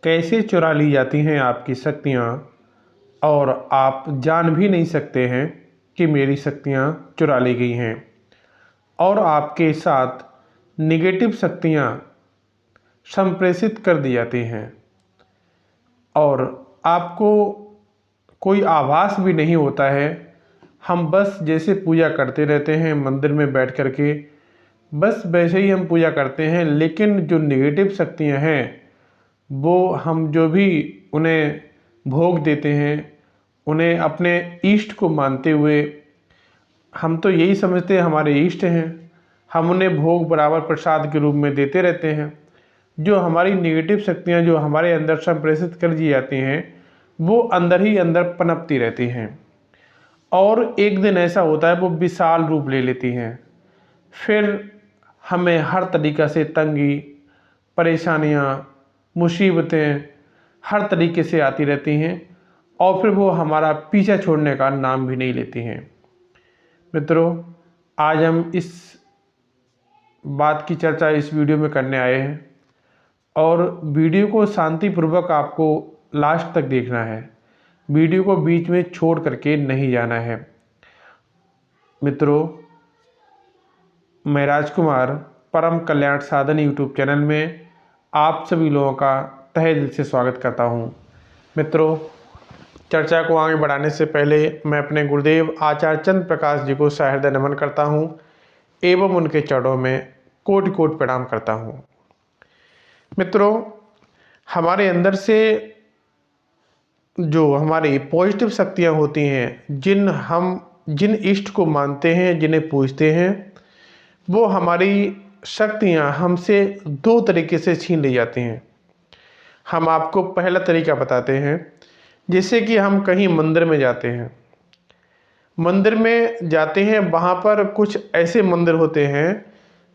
कैसे चुरा ली जाती हैं आपकी शक्तियाँ और आप जान भी नहीं सकते हैं कि मेरी शक्तियाँ चुरा ली गई हैं और आपके साथ नेगेटिव शक्तियाँ संप्रेषित कर दी जाती हैं और आपको कोई आभास भी नहीं होता है। हम बस जैसे पूजा करते रहते हैं मंदिर में बैठ कर के, बस वैसे ही हम पूजा करते हैं, लेकिन जो नेगेटिव शक्तियाँ हैं वो हम जो भी उन्हें भोग देते हैं, उन्हें अपने इष्ट को मानते हुए, हम तो यही समझते हैं हमारे इष्ट हैं, हम उन्हें भोग बराबर प्रसाद के रूप में देते रहते हैं। जो हमारी नेगेटिव शक्तियाँ जो हमारे अंदर संप्रेषित कर दी जाती हैं वो अंदर ही अंदर पनपती रहती हैं और एक दिन ऐसा होता है वो विशाल रूप ले लेती हैं। फिर हमें हर तरीक़ा से तंगी, परेशानियाँ, मुसीबतें हर तरीके से आती रहती हैं और फिर वो हमारा पीछा छोड़ने का नाम भी नहीं लेती हैं। मित्रों, आज हम इस बात की चर्चा इस वीडियो में करने आए हैं और वीडियो को शांतिपूर्वक आपको लास्ट तक देखना है। वीडियो को बीच में छोड़ करके नहीं जाना है। मित्रों, मैं राजकुमार परम कल्याण साधन यूट्यूब चैनल में आप सभी लोगों का तहे दिल से स्वागत करता हूं। मित्रों, चर्चा को आगे बढ़ाने से पहले मैं अपने गुरुदेव आचार्य चंद्र प्रकाश जी को सहृदय नमन करता हूं एवं उनके चरणों में कोटि कोटि प्रणाम करता हूं। मित्रों, हमारे अंदर से जो हमारी पॉजिटिव शक्तियां होती हैं, जिन इष्ट को मानते हैं, जिन्हें पूजते हैं, वो हमारी शक्तियां हमसे दो तरीके से छीन ली जाती हैं। हम आपको पहला तरीका बताते हैं। जैसे कि हम कहीं मंदिर में जाते हैं, वहाँ पर कुछ ऐसे मंदिर होते हैं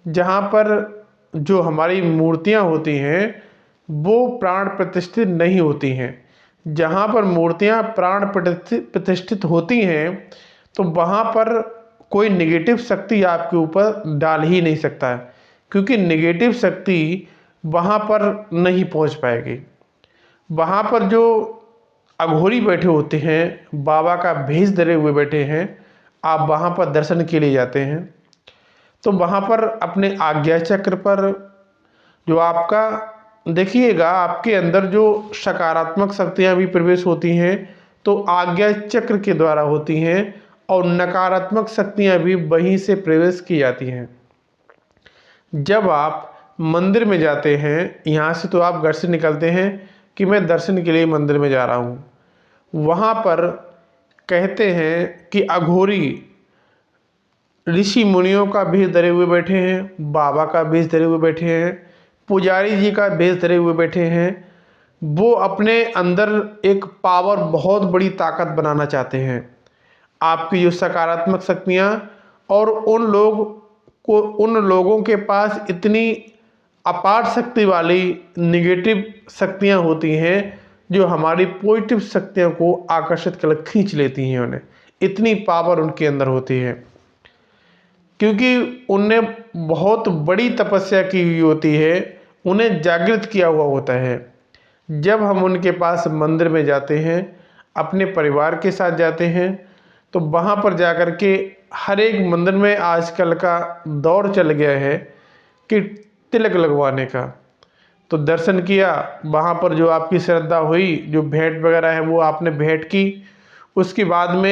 जहाँ पर जो हमारी मूर्तियाँ होती हैं वो प्राण प्रतिष्ठित नहीं होती हैं। जहाँ पर मूर्तियाँ प्राण प्रतिष्ठित होती हैं तो वहाँ पर कोई नेगेटिव शक्ति आपके ऊपर डाल ही नहीं सकता है, क्योंकि नेगेटिव शक्ति वहाँ पर नहीं पहुँच पाएगी। वहाँ पर जो अघोरी बैठे होते हैं, बाबा का भेष धरे हुए बैठे हैं, आप वहाँ पर दर्शन के लिए जाते हैं तो वहाँ पर अपने आज्ञा चक्र पर जो आपका देखिएगा, आपके अंदर जो सकारात्मक शक्तियाँ भी प्रवेश होती हैं तो आज्ञा चक्र के द्वारा होती हैं और नकारात्मक शक्तियाँ भी वहीं से प्रवेश की जाती हैं। जब आप मंदिर में जाते हैं, यहाँ से तो आप घर से निकलते हैं कि मैं दर्शन के लिए मंदिर में जा रहा हूँ, वहाँ पर कहते हैं कि अघोरी ऋषि मुनियों का भेष धरे हुए बैठे हैं, बाबा का भेष धरे हुए बैठे हैं, पुजारी जी का भेष धरे हुए बैठे हैं। वो अपने अंदर एक पावर, बहुत बड़ी ताकत बनाना चाहते हैं। आपकी जो सकारात्मक शक्तियाँ और उन लोगों के पास इतनी अपार शक्ति वाली नेगेटिव शक्तियाँ होती हैं जो हमारी पॉजिटिव शक्तियों को आकर्षित कर खींच लेती हैं। उन्हें इतनी पावर उनके अंदर होती है क्योंकि उनने बहुत बड़ी तपस्या की हुई होती है, उन्हें जागृत किया हुआ होता है। जब हम उनके पास मंदिर में जाते हैं, अपने परिवार के साथ जाते हैं, तो वहाँ पर जाकर के हर एक मंदिर में आजकल का दौर चल गया है कि तिलक लगवाने का। तो दर्शन किया, वहाँ पर जो आपकी श्रद्धा हुई, जो भेंट वगैरह है वो आपने भेंट की, उसके बाद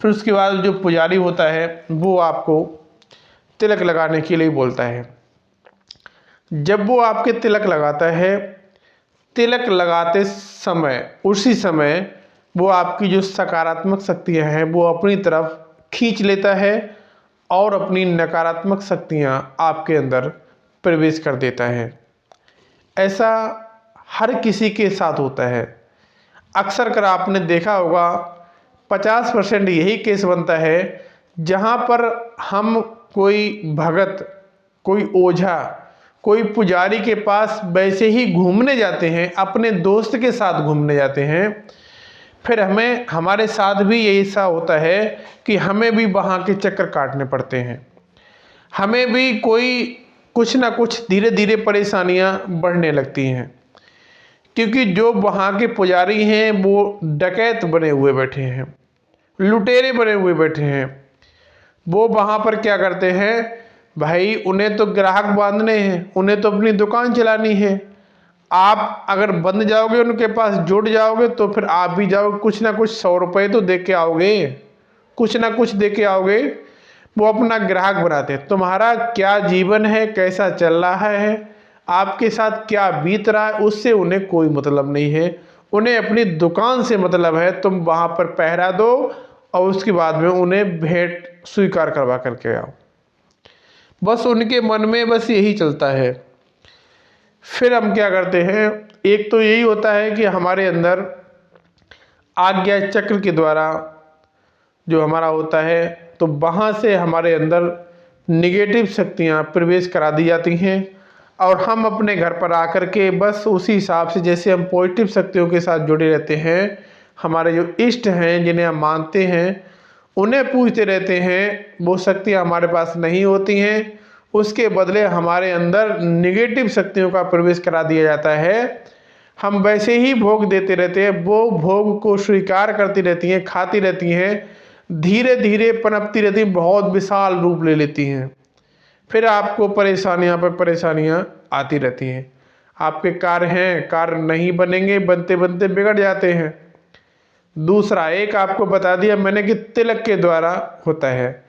जो पुजारी होता है वो आपको तिलक लगाने के लिए बोलता है। जब वो आपके तिलक लगाता है, तिलक लगाते समय उसी समय वो आपकी जो सकारात्मक शक्तियाँ हैं वो अपनी तरफ खींच लेता है और अपनी नकारात्मक शक्तियाँ आपके अंदर प्रवेश कर देता है। ऐसा हर किसी के साथ होता है। अक्सर कर आपने देखा होगा 50% यही केस बनता है जहाँ पर हम कोई भगत, कोई ओझा, कोई पुजारी के पास वैसे ही घूमने जाते हैं, अपने दोस्त के साथ घूमने जाते हैं, फिर हमारे साथ भी यही ऐसा होता है कि हमें भी वहाँ के चक्कर काटने पड़ते हैं। हमें भी कुछ ना कुछ धीरे धीरे परेशानियाँ बढ़ने लगती हैं, क्योंकि जो वहाँ के पुजारी हैं वो डकैत बने हुए बैठे हैं, लुटेरे बने हुए बैठे हैं। वो वहाँ पर क्या करते हैं भाई, उन्हें तो ग्राहक बांधने हैं, उन्हें तो अपनी दुकान चलानी है। आप अगर बंद जाओगे, उनके पास जुड़ जाओगे, तो फिर आप भी जाओगे, कुछ ना कुछ 100 रुपये तो दे के आओगे, कुछ ना कुछ दे के आओगे। वो अपना ग्राहक बनाते हैं। तुम्हारा क्या जीवन है, कैसा चल रहा है, आपके साथ क्या बीत रहा है, उससे उन्हें कोई मतलब नहीं है। उन्हें अपनी दुकान से मतलब है। तुम वहाँ पर पहरा दो और उसके बाद में उन्हें भेंट स्वीकार करवा करके आओ। बस उनके मन में बस यही चलता है। फिर हम क्या करते हैं, एक तो यही होता है कि हमारे अंदर आज्ञा चक्र के द्वारा जो हमारा होता है, तो वहाँ से हमारे अंदर निगेटिव शक्तियाँ प्रवेश करा दी जाती हैं और हम अपने घर पर आकर के बस उसी हिसाब से, जैसे हम पॉजिटिव शक्तियों के साथ जुड़े रहते हैं, हमारे जो इष्ट हैं जिन्हें हम मानते हैं उन्हें पूजते रहते हैं, वो शक्तियाँ हमारे पास नहीं होती हैं। उसके बदले हमारे अंदर निगेटिव शक्तियों का प्रवेश करा दिया जाता है। हम वैसे ही भोग देते रहते हैं, वो भोग को स्वीकार करती रहती हैं, खाती रहती हैं, धीरे धीरे पनपती रहती हैं, बहुत विशाल रूप ले लेती हैं। फिर आपको परेशानियां पर परेशानियां आती रहती हैं। आपके कार्य हैं, कार्य नहीं बनेंगे, बनते बनते बिगड़ जाते हैं। दूसरा एक आपको बता दिया मैंने कि तिलक के द्वारा होता है।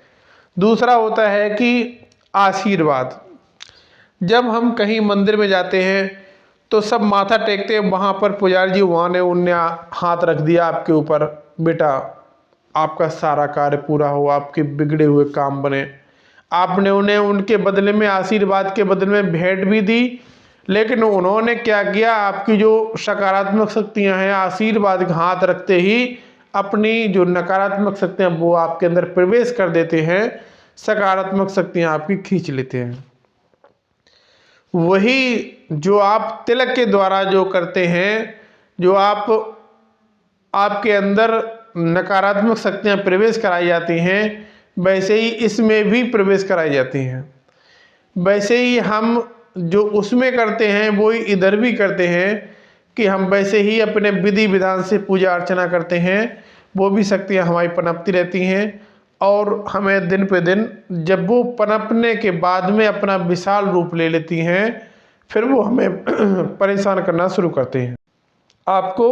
दूसरा होता है कि आशीर्वाद। जब हम कहीं मंदिर में जाते हैं तो सब माथा टेकते हैं, वहाँ पर पुजारी जी वहाँ ने उनने हाथ रख दिया आपके ऊपर, बेटा आपका सारा कार्य पूरा हो, आपके बिगड़े हुए काम बने। आपने उन्हें उनके बदले में, आशीर्वाद के बदले में भेंट भी दी, लेकिन उन्होंने क्या किया, आपकी जो सकारात्मक शक्तियां हैं, आशीर्वाद का हाथ रखते ही अपनी जो नकारात्मक शक्तियां वो आपके अंदर प्रवेश कर देते हैं, सकारात्मक शक्तियां आपकी खींच लेते हैं। वही जो आप तिलक के द्वारा जो करते हैं, जो आपके अंदर नकारात्मक शक्तियां प्रवेश कराई जाती हैं, वैसे ही इसमें भी प्रवेश कराई जाती हैं। वैसे ही हम जो उसमें करते हैं वो ही इधर भी करते हैं कि हम वैसे ही अपने विधि विधान से पूजा अर्चना करते हैं, वो भी शक्तियाँ हमारी पनपती रहती हैं और हमें दिन पे दिन, जब वो पनपने के बाद में अपना विशाल रूप ले लेती हैं, फिर वो हमें परेशान करना शुरू करते हैं। आपको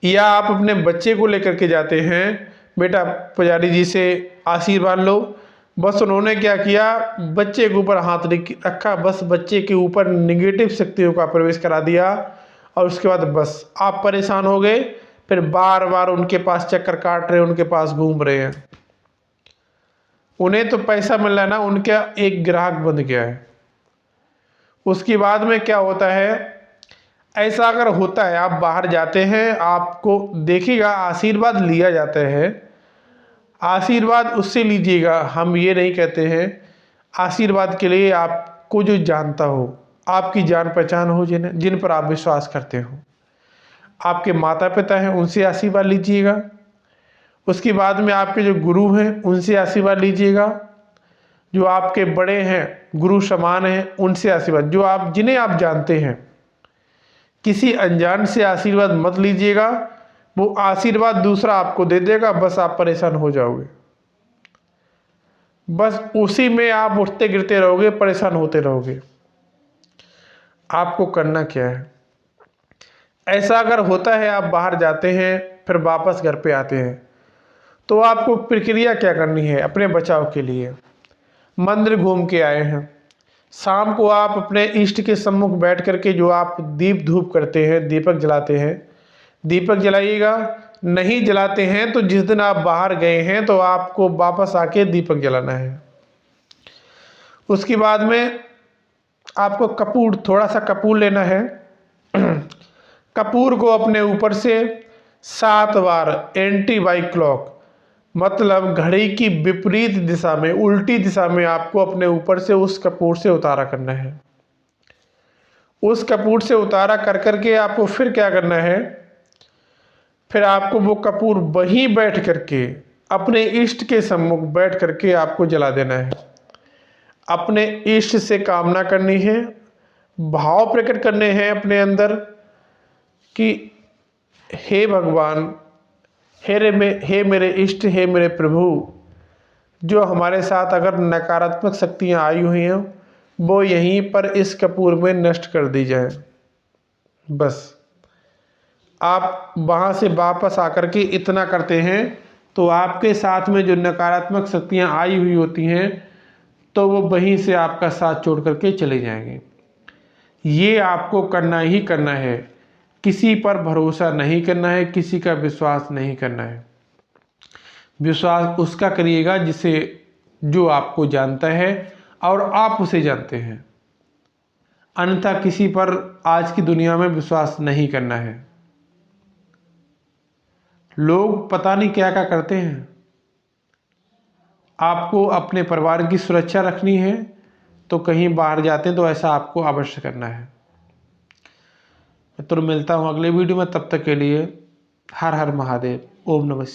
या आप अपने बच्चे को लेकर के जाते हैं, बेटा पुजारी जी से आशीर्वाद लो, बस उन्होंने क्या किया, बच्चे के ऊपर हाथ रखा, बस बच्चे के ऊपर निगेटिव शक्तियों का प्रवेश करा दिया और उसके बाद बस आप परेशान हो गए। फिर बार बार उनके पास चक्कर काट रहे हैं, उनके पास घूम रहे हैं। उन्हें तो पैसा मिल रहा है ना, उनका एक ग्राहक बन गया है। उसके बाद में क्या होता है, ऐसा अगर होता है, आप बाहर जाते हैं, आपको देखिएगा आशीर्वाद लिया जाता है, आशीर्वाद उससे लीजिएगा। हम ये नहीं कहते हैं, आशीर्वाद के लिए आपको जो जानता हो, आपकी जान पहचान हो, जिन पर आप विश्वास करते हो, आपके माता पिता हैं उनसे आशीर्वाद लीजिएगा। उसके बाद में आपके जो गुरु हैं उनसे आशीर्वाद लीजिएगा। जो आपके बड़े हैं, गुरु समान हैं, उनसे आशीर्वाद, जो आप जिन्हें आप जानते हैं। किसी अनजान से आशीर्वाद मत लीजिएगा, वो आशीर्वाद दूसरा आपको दे देगा, बस आप परेशान हो जाओगे। बस उसी में आप उठते गिरते रहोगे, परेशान होते रहोगे। आपको करना क्या है, ऐसा अगर होता है, आप बाहर जाते हैं फिर वापस घर पे आते हैं, तो आपको प्रक्रिया क्या करनी है अपने बचाव के लिए। मंदिर घूम के आए हैं, शाम को आप अपने इष्ट के सम्मुख बैठ करके जो आप दीप धूप करते हैं, दीपक जलाते हैं, दीपक जलाइएगा। नहीं जलाते हैं तो जिस दिन आप बाहर गए हैं तो आपको वापस आके दीपक जलाना है। उसके बाद में आपको कपूर, थोड़ा सा कपूर लेना है। कपूर को अपने ऊपर से 7 बार एंटी बाई क्लॉक, मतलब घड़ी की विपरीत दिशा में, उल्टी दिशा में आपको अपने ऊपर से उस कपूर से उतारा करना है। उस कपूर से उतारा कर करके आपको फिर क्या करना है, फिर आपको वो कपूर वहीं बैठ करके अपने इष्ट के सम्मुख बैठ करके आपको जला देना है। अपने इष्ट से कामना करनी है, भाव प्रकट करने हैं अपने अंदर कि हे भगवान, हे मेरे इष्ट, हे मेरे प्रभु, जो हमारे साथ अगर नकारात्मक शक्तियाँ आई हुई हैं वो यहीं पर इस कपूर में नष्ट कर दी जाए। बस आप वहाँ से वापस आकर के इतना करते हैं तो आपके साथ में जो नकारात्मक शक्तियाँ आई हुई होती हैं तो वो वहीं से आपका साथ छोड़ करके चले जाएंगे। ये आपको करना ही करना है। किसी पर भरोसा नहीं करना है, किसी का विश्वास नहीं करना है। विश्वास उसका करिएगा जिसे जो आपको जानता है और आप उसे जानते हैं। अन्यथा किसी पर आज की दुनिया में विश्वास नहीं करना है। लोग पता नहीं क्या क्या करते हैं। आपको अपने परिवार की सुरक्षा रखनी है तो कहीं बाहर जाते हैं तो ऐसा आपको अवश्य करना है। तो मिलता हूँ अगले वीडियो में, तब तक के लिए हर हर महादेव, ओम नमः शिवाय।